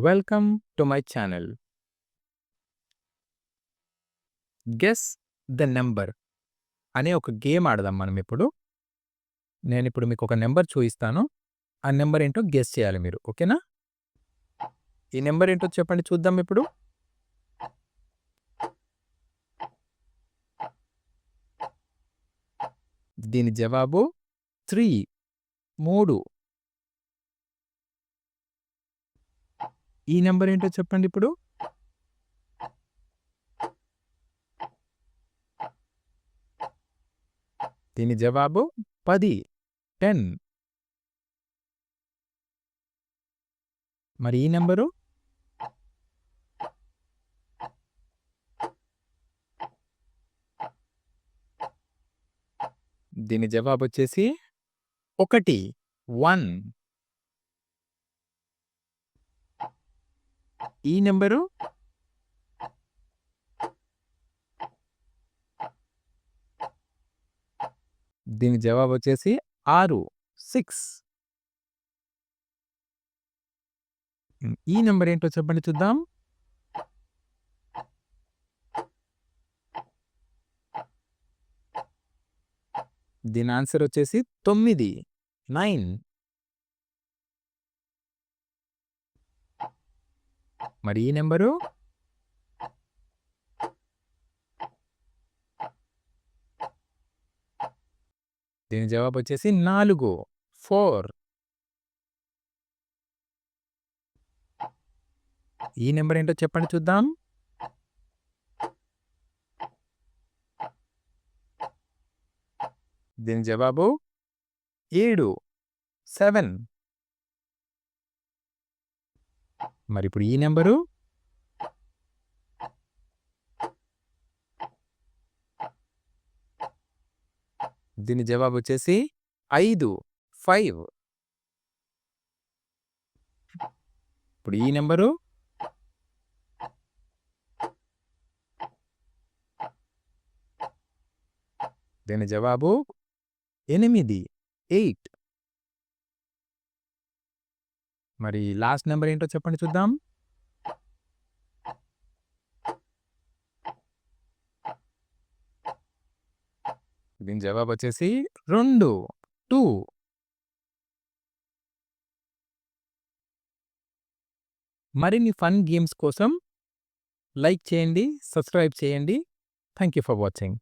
Welcome to my channel. Guess the number అనే ఒక game ఆడదాం మనం ఇప్పుడు. నేనిప్పుడు మీకొక నంబర్ చూయిస్తాను. ఆ నంబర్ ఏంటో గెస్ చేయాలి మీరు. ఓకేనా? ఈ నంబర్ ఏంటో చెప్పండి చూద్దాం ఇప్పుడు. దీని జవాబు 3. 3. ఈ నంబర్ ఏంటో చెప్పండి ఇప్పుడు. దీని జవాబు 10. 10. మరి ఈ నంబరు? దీని జవాబొచ్చేసి 1. 1. ఈ నంబరు? దీని జవాబొచ్చేసి 6. 6. ఈ నంబర్ ఏంటో చెప్పండి చూద్దాం. దీని ఆన్సర్ వచ్చేసి 9. 9. మరి ఈ నెంబరు? దీని జవాబు వచ్చేసి 4. 4. ఈ నెంబర్ ఏంటో చెప్పండి చూద్దాం. దీని జవాబు 7. 7. మరిప్పుడు ఈ నెంబరు? దీని జవాబు వచ్చేసి 5. 5. ఇప్పుడు ఈ నెంబరు? దీని జవాబు 8. 8. మరి లాస్ట్ నెంబర్ ఏంటో చెప్పండి చూద్దాం. దీని జవాబు వచ్చేసి 2. 2. మరిన్ని ఫన్ గేమ్స్ కోసం లైక్ చేయండి, సబ్స్క్రైబ్ చేయండి. Thank you for watching.